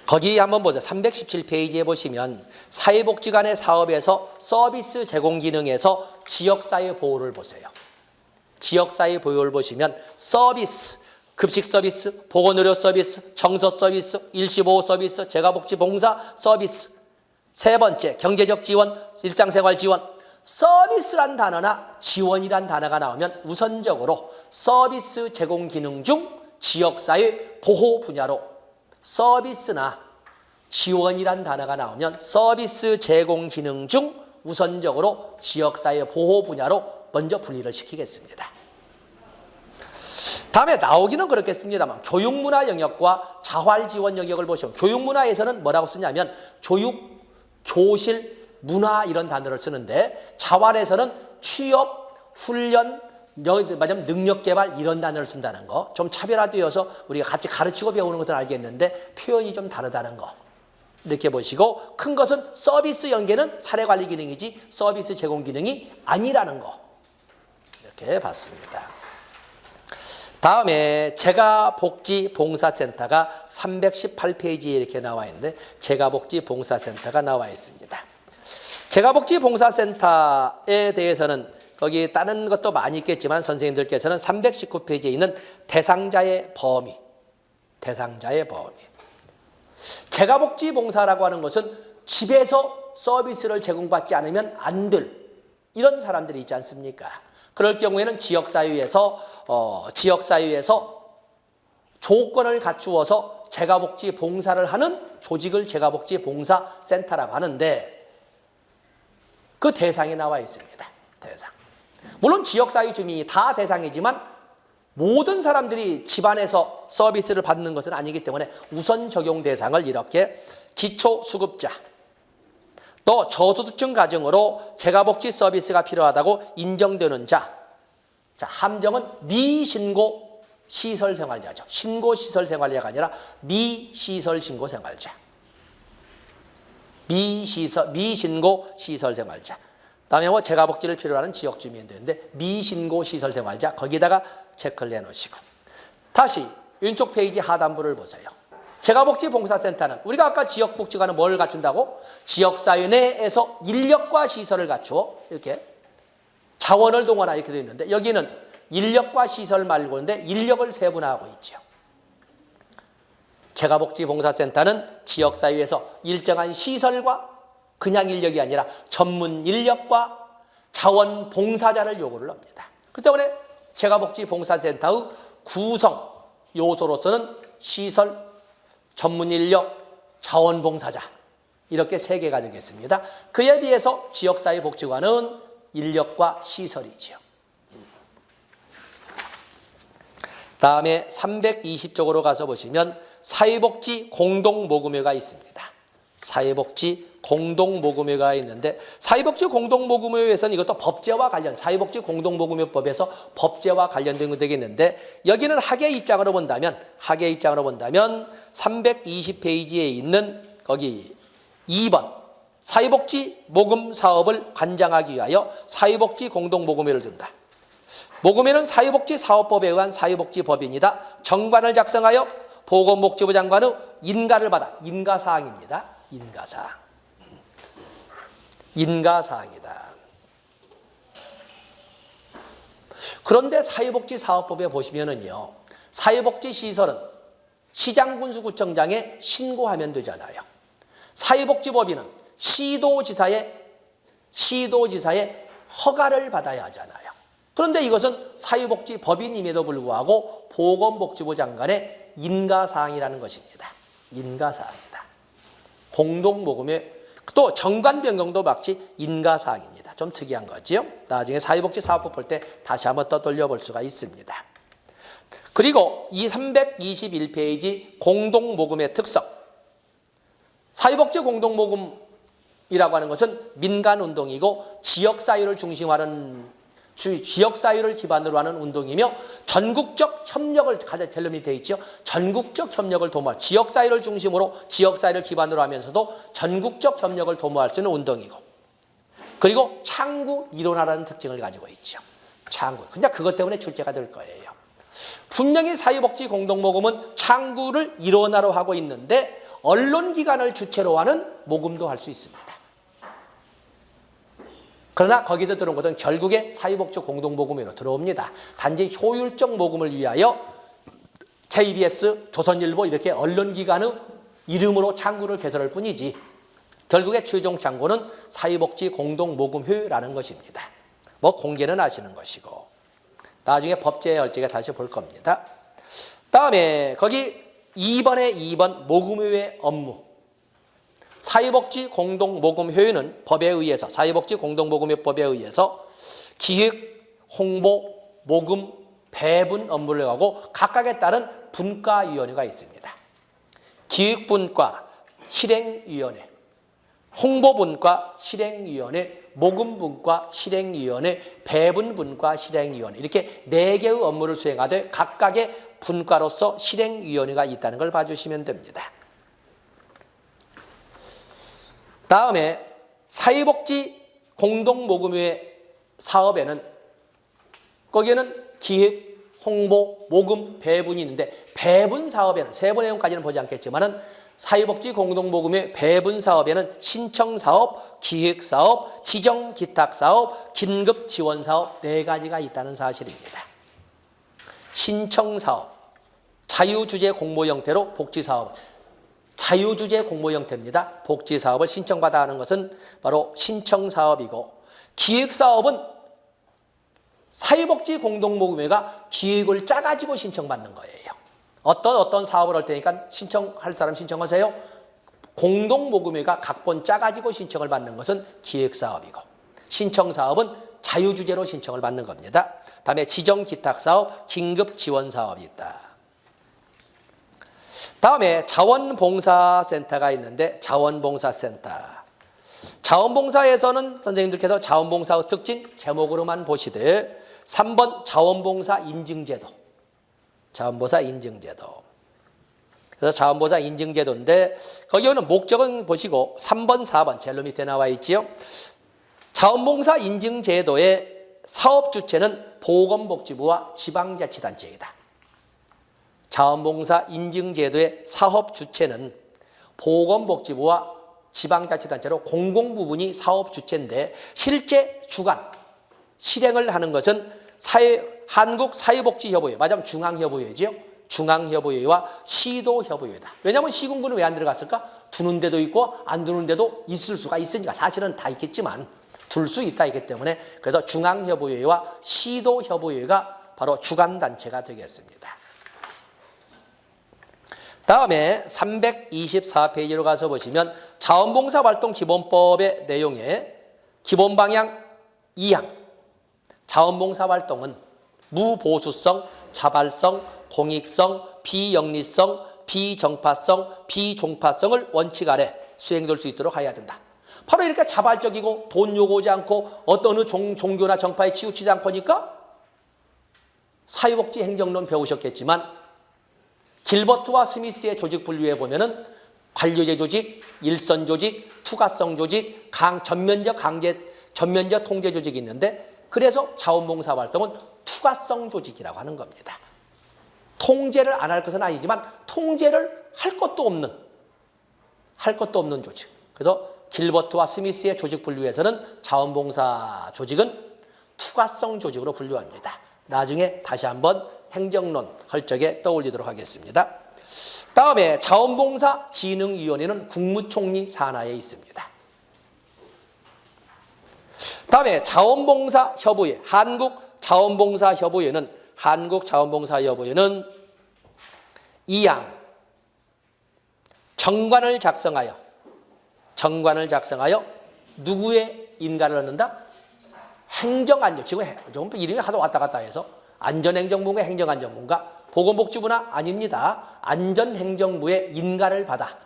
거기 한번 보세요. 317페이지에 보시면 사회복지관의 사업에서 서비스 제공 기능에서 지역사회 보호를 보세요. 지역사회 보호를 보시면 서비스, 급식 서비스, 보건의료 서비스, 청소 서비스, 일시보호 서비스, 재가복지봉사 서비스. 3번째, 경제적 지원, 일상생활 지원. 서비스란 단어나 지원이란 단어가 나오면 우선적으로 서비스 제공 기능 중 지역사회 보호 분야로, 서비스나 지원이란 단어가 나오면 서비스 제공 기능 중 우선적으로 지역사회 보호 분야로 먼저 분리를 시키겠습니다. 다음에 나오기는 그렇겠습니다만 교육문화 영역과 자활지원 영역을 보시면 교육문화에서는 뭐라고 쓰냐면 교육, 교실, 문화 이런 단어를 쓰는데 자활에서는 취업, 훈련, 능력개발 이런 단어를 쓴다는 거. 좀 차별화되어서 우리가 같이 가르치고 배우는 것들은 알겠는데 표현이 좀 다르다는 거. 이렇게 보시고 큰 것은 서비스 연계는 사례관리 기능이지 서비스 제공 기능이 아니라는 거. 이렇게 봤습니다. 다음에 재가복지봉사센터가 318페이지에 이렇게 나와 있는데 재가복지봉사센터가 나와 있습니다. 재가복지봉사센터에 대해서는 거기 다른 것도 많이 있겠지만 선생님들께서는 319페이지에 있는 대상자의 범위. 재가복지봉사라고 하는 것은 집에서 서비스를 제공받지 않으면 안 될 이런 사람들이 있지 않습니까? 그럴 경우에는 지역사회에서 조건을 갖추어서 재가복지봉사를 하는 조직을 재가복지봉사센터라고 하는데 그 대상에 나와 있습니다. 대상. 물론 지역사회 주민이 다 대상이지만 모든 사람들이 집안에서 서비스를 받는 것은 아니기 때문에 우선 적용 대상을 이렇게 기초수급자, 또 저소득층 가정으로 재가복지 서비스가 필요하다고 인정되는 자. 자, 함정은 미신고 시설생활자죠. 신고시설생활자가 아니라 미시설신고생활자. 미신고 시설생활자. 다음에 뭐 재가복지를 필요로 하는 지역주민들인데 미신고 시설생활자 거기다가 체크를 내놓으시고. 다시 왼쪽 페이지 하단부를 보세요. 재가복지봉사센터는 우리가 아까 지역복지관은 뭘 갖춘다고? 지역사회 내에서 인력과 시설을 갖추어 이렇게 자원을 동원하여 이렇게 되어 있는데 여기는 인력과 시설 말고인데 인력을 세분화하고 있죠. 재가복지봉사센터는 지역사회에서 일정한 시설과 그냥 인력이 아니라 전문 인력과 자원봉사자를 요구를 합니다. 그 때문에 재가복지봉사센터의 구성 요소로서는 시설, 전문 인력, 자원봉사자 이렇게 세 개가 되겠습니다. 그에 비해서 지역사회복지관은 인력과 시설이지요. 다음에 320쪽으로 가서 보시면 사회복지 공동모금회가 있습니다. 사회복지 공동모금회가 있는데 사회복지 공동모금회에서는 이것도 법제와 관련 사회복지 공동모금회법에서 법제와 관련된 되겠는데 여기는 학예 입장으로 본다면 320페이지에 있는 거기 2번 사회복지 모금 사업을 관장하기 위하여 사회복지 공동모금회를 둔다. 모금회는 사회복지사업법에 의한 사회복지법인이다. 정관을 작성하여 보건복지부 장관의 인가를 받아 인가사항입니다. 인가사항이다. 그런데 사회복지사업법에 보시면은요, 사회복지시설은 시장군수구청장에 신고하면 되잖아요. 사회복지법인은 시도지사의 허가를 받아야 하잖아요. 그런데 이것은 사회복지법인임에도 불구하고 보건복지부 장관의 인가사항이라는 것입니다. 인가사항이다. 공동모금회 또 정관 변경도 마치 인가사항입니다. 좀 특이한 거지요. 나중에 사회복지사업법 볼 때 다시 한번 떠돌려 볼 수가 있습니다. 그리고 이 321페이지 공동모금의 특성. 사회복지 공동모금이라고 하는 것은 민간운동이고 지역사회를 중심하는 지역사회를 기반으로 하는 운동이며 전국적 협력을 가장 델름이 되어 있죠. 전국적 협력을 도모할 지역사회를 중심으로 지역사회를 기반으로 하면서도 전국적 협력을 도모할 수 있는 운동이고 그리고 창구 이론화라는 특징을 가지고 있죠. 창구. 근데 그것 때문에 출제가 될 거예요. 분명히 사회복지 공동모금은 창구를 이론화로 하고 있는데 언론기관을 주체로 하는 모금도 할 수 있습니다. 그러나 거기서 들어온 것은 결국에 사회복지 공동모금회로 들어옵니다. 단지 효율적 모금을 위하여 KBS, 조선일보 이렇게 언론기관의 이름으로 창구를 개설할 뿐이지 결국에 최종 창구는 사회복지 공동모금회라는 것입니다. 뭐 공개는 아시는 것이고 나중에 법제의 얼제가 다시 볼 겁니다. 다음에 거기 2번 모금회의 업무. 사회복지 공동모금회의는 법에 의해서 사회복지 공동모금회법에 의해서 기획, 홍보, 모금, 배분 업무를 하고 각각에 따른 분과위원회가 있습니다. 기획분과, 실행위원회, 홍보분과, 실행위원회, 모금분과, 실행위원회, 배분분과, 실행위원회 이렇게 4개의 업무를 수행하되 각각의 분과로서 실행위원회가 있다는 걸 봐주시면 됩니다. 다음에 사회복지 공동모금회 사업에는 거기에는 기획, 홍보, 모금, 배분이 있는데 배분 사업에는 세부 내용까지는 보지 않겠지만은 사회복지 공동모금회 배분 사업에는 신청사업, 기획사업, 지정기탁사업, 긴급지원사업 4가지가 있다는 사실입니다. 신청사업, 자유주제 공모 형태로 복지사업 자유주제 공모 형태입니다. 복지사업을 신청받아 하는 것은 바로 신청사업이고 기획사업은 사회복지 공동모금회가 기획을 짜가지고 신청받는 거예요. 어떤 사업을 할 테니까 신청할 사람 신청하세요. 공동모금회가 각본 짜가지고 신청을 받는 것은 기획사업이고 신청사업은 자유주제로 신청을 받는 겁니다. 다음에 지정기탁사업, 긴급지원사업이 있다. 다음에 자원봉사센터가 있는데 자원봉사센터. 자원봉사에서는 선생님들께서 자원봉사의 특징 제목으로만 보시되 3번 자원봉사 인증제도. 자원봉사 인증제도. 그래서 자원봉사 인증제도인데 거기는 목적은 보시고 3번, 4번 제일 밑에 나와 있지요. 자원봉사 인증제도의 사업 주체는 보건복지부와 지방자치단체이다. 자원봉사 인증제도의 사업 주체는 보건복지부와 지방자치단체로 공공부문이 사업 주체인데 실제 주관, 실행을 하는 것은 한국사회복지협의회, 맞으면 중앙협의회죠. 중앙협의회와 시도협의회다. 왜냐하면 시군구는 왜 안 들어갔을까? 두는 데도 있고 안 두는 데도 있을 수가 있으니까 사실은 다 있겠지만 둘 수 있다 있기 때문에 그래서 중앙협의회와 시도협의회가 바로 주관단체가 되겠습니다. 다음에 324페이지로 가서 보시면 자원봉사활동 기본법의 내용에 기본방향 2항 자원봉사활동은 무보수성, 자발성, 공익성, 비영리성, 비정파성, 비종파성을 원칙 아래 수행될 수 있도록 해야 된다. 바로 이렇게 자발적이고 돈 요구하지 않고 어떤 종교나 정파에 치우치지 않고니까 사회복지 행정론 배우셨겠지만 길버트와 스미스의 조직 분류에 보면은 관료제 조직, 일선 조직, 투가성 조직, 전면적 통제 조직이 있는데 그래서 자원봉사 활동은 투가성 조직이라고 하는 겁니다. 통제를 안 할 것은 아니지만 통제를 할 것도 없는 조직. 그래서 길버트와 스미스의 조직 분류에서는 자원봉사 조직은 투가성 조직으로 분류합니다. 나중에 다시 한번 행정론 할 적에 떠올리도록 하겠습니다. 다음에 자원봉사진흥위원회는 국무총리 산하에 있습니다. 다음에 자원봉사협의회, 한국자원봉사협의회는 2항 정관을 작성하여 누구의 인가를 얻는다? 행정안전, 지금 이름이 하도 왔다 갔다 해서 안전행정부가 행정안전부인가? 보건복지부나 아닙니다. 안전행정부의 인가를 받아.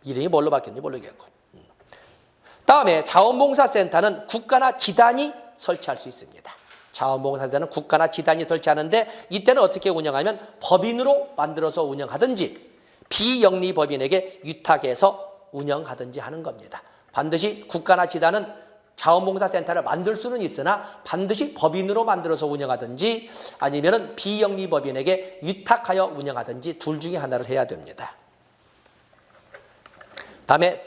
이름이 뭘로 바뀌었는지 모르겠고. 다음에 자원봉사센터는 국가나 지단이 설치할 수 있습니다. 자원봉사센터는 국가나 지단이 설치하는데 이때는 어떻게 운영하면 법인으로 만들어서 운영하든지 비영리법인에게 위탁해서 운영하든지 하는 겁니다. 반드시 국가나 지단은 자원봉사센터를 만들 수는 있으나 반드시 법인으로 만들어서 운영하든지 아니면 비영리법인에게 위탁하여 운영하든지 둘 중에 하나를 해야 됩니다. 다음에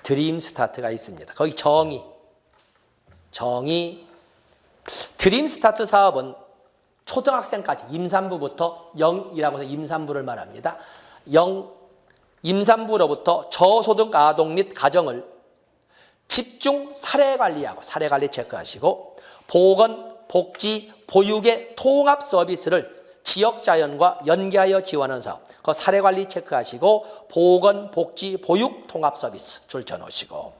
드림스타트가 있습니다. 거기 드림스타트 사업은 초등학생까지 임산부부터 0이라고 해서 임산부를 말합니다. 임산부로부터 저소득 아동 및 가정을 집중 사례관리하고 사례관리 체크하시고 보건, 복지, 보육의 통합 서비스를 지역자연과 연계하여 지원하는 사업 그 사례관리 체크하시고 보건, 복지, 보육 통합 서비스 줄쳐놓으시고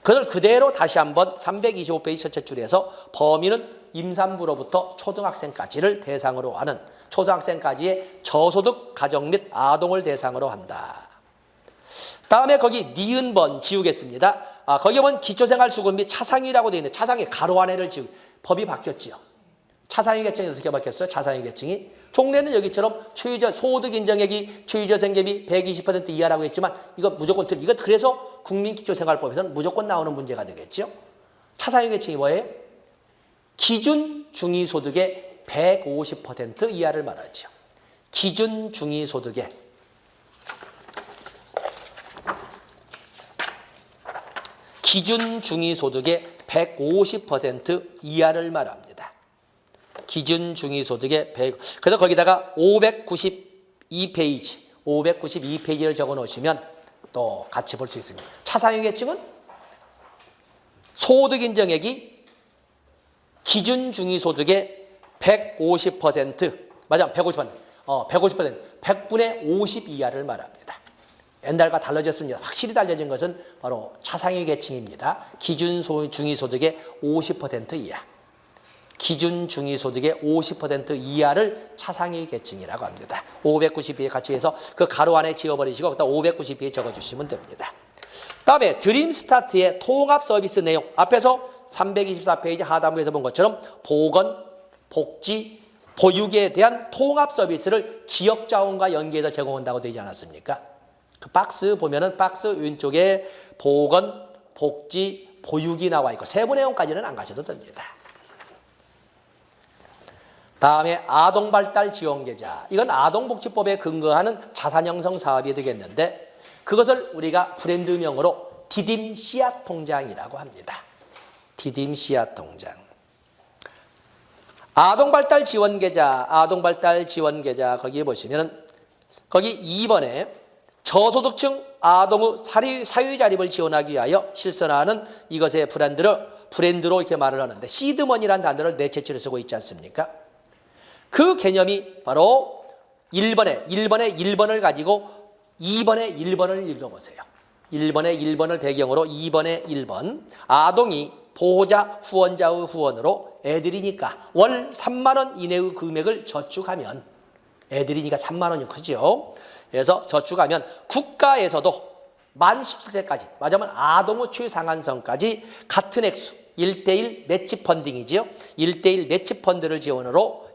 그걸 그대로 다시 한번 325페이지 첫째 줄에서 범위는 임산부로부터 초등학생까지를 대상으로 하는 초등학생까지의 저소득 가정 및 아동을 대상으로 한다. 다음에 거기 니은번 지우겠습니다. 거기 보면 기초생활수급 및 차상위라고 되어 있는데 차상위 가로 안에를 지우 법이 바뀌었지요. 차상위 계층이 어떻게 바뀌었어요? 차상위 계층이 종래는 여기처럼 최저 소득 인정액이 최저 생계비 120% 이하라고 했지만 이거 무조건 이거 그래서 국민기초생활법에서는 무조건 나오는 문제가 되겠죠. 차상위 계층이 뭐예요? 기준 중위소득의 150% 이하를 말하죠. 기준 중위소득의 150% 이하를 말합니다. 기준 중위소득의 100. 그래서 거기다가 592페이지를 적어 놓으시면 또 같이 볼 수 있습니다. 차상위 계층은 소득 인정액이 기준 중위소득의 150%, 맞아, 150%, 100분의 50 이하를 말합니다. 옛날과 달라졌습니다. 확실히 달라진 것은 바로 차상위 계층입니다. 기준 중위소득의 50% 이하. 기준 중위소득의 50% 이하를 차상위 계층이라고 합니다. 592에 같이 해서 그 가로 안에 지워버리시고 그다음 592에 적어주시면 됩니다. 다음에 드림 스타트의 통합 서비스 내용. 앞에서 324페이지 하단부에서 본 것처럼 보건, 복지, 보육에 대한 통합 서비스를 지역자원과 연계해서 제공한다고 되지 않았습니까? 그 박스 보면은 박스 왼쪽에 보건, 복지, 보육이 나와 있고 세부 내용까지는 안 가셔도 됩니다. 다음에 아동발달 지원계좌. 이건 아동복지법에 근거하는 자산형성 사업이 되겠는데 그것을 우리가 브랜드명으로 디딤 씨앗 통장이라고 합니다. 디딤 씨앗 통장. 아동발달 지원계좌, 아동발달 지원계좌 거기에 보시면은 거기 2번에 저소득층 아동의 사회자립을 지원하기 위하여 실천하는 이것의 브랜드로 이렇게 말을 하는데 시드머니라는 단어를 내채치로 쓰고 있지 않습니까? 그 개념이 바로 1번을 가지고 2번의 1번을 읽어보세요. 1번의 1번을 배경으로 2번의 1번. 아동이 보호자, 후원자의 후원으로 애들이니까 월 3만 원 이내의 금액을 저축하면 애들이니까 3만 원이 크죠. 그래서 저축하면 국가에서도 만 17세까지 말하자면 아동의 최상한선까지 같은 액수 1대1 매치 펀딩이지요. 1대1 매치 펀드를 지원으로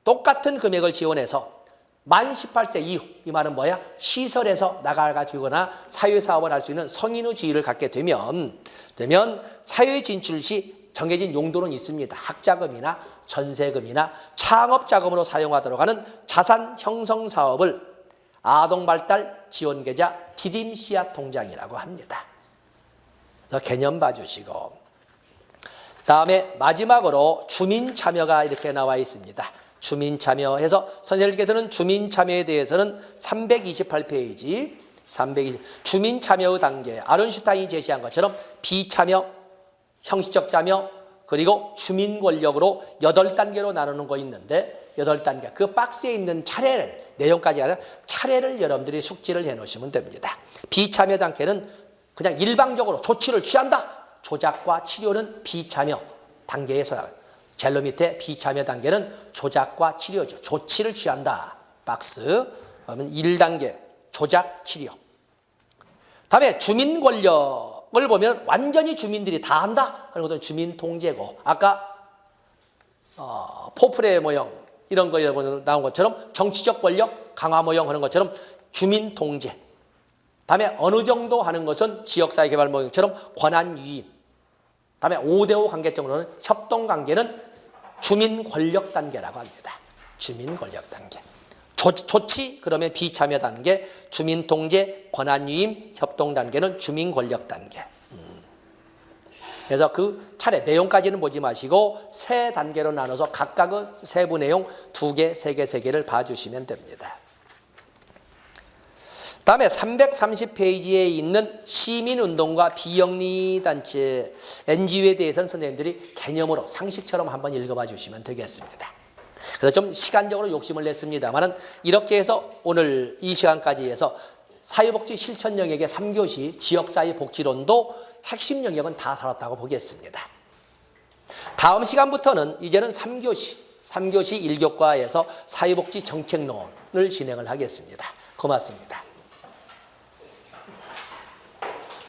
똑같은 금액을 지원해서 만 18세 이후, 이 말은 뭐야? 시설에서 나가거나 사회사업을 할 수 있는 성인의 지위를 갖게 되면 사회 진출 시 정해진 용도는 있습니다. 학자금이나 전세금이나 창업자금으로 사용하도록 하는 자산 형성 사업을 아동발달 지원계좌 디딤 씨앗 통장이라고 합니다. 그래서 개념 봐주시고 다음에 마지막으로 주민 참여가 이렇게 나와 있습니다. 주민 참여해서 선생님께서는 주민 참여에 대해서는 328페이지 주민 참여의 단계 아른슈타인이 제시한 것처럼 비참여, 형식적 참여 그리고 주민 권력으로 8단계로 나누는 거 있는데 8단계 그 박스에 있는 차례를 내용까지 아니라 차례를 여러분들이 숙지를 해놓으시면 됩니다. 비참여 단계는 그냥 일방적으로 조치를 취한다. 조작과 치료는 비참여 단계에 소양합니다. 젤로 밑에 비참여 단계는 조작과 치료죠. 조치를 취한다. 박스. 그러면 1단계 조작, 치료. 다음에 주민 권력을 보면 완전히 주민들이 다 한다 하는 것은 주민 통제고 아까 포플의 모형 이런 거에 나온 것처럼 정치적 권력 강화 모형 하는 것처럼 주민 통제. 다음에 어느 정도 하는 것은 지역사회 개발 모형처럼 권한 유임. 다음에 5대5 관계적으로는 협동관계는 주민 권력 단계라고 합니다. 주민 권력 단계. 조치 그러면 비참여 단계, 주민 통제, 권한 유임, 협동 단계는 주민 권력 단계. 그래서 그 차례 내용까지는 보지 마시고 세 단계로 나눠서 각각의 세부 내용 2개, 3개, 3개를 봐주시면 됩니다. 다음에 330페이지에 있는 시민운동과 비영리단체 NGO에 대해서는 선생님들이 개념으로 상식처럼 한번 읽어봐 주시면 되겠습니다. 그래서 좀 시간적으로 욕심을 냈습니다만 이렇게 해서 오늘 이 시간까지 해서 사회복지 실천 영역의 3교시 지역사회복지론도 핵심 영역은 다 다뤘다고 보겠습니다. 다음 시간부터는 이제는 3교시 1교과에서 사회복지 정책론을 진행을 하겠습니다. 고맙습니다.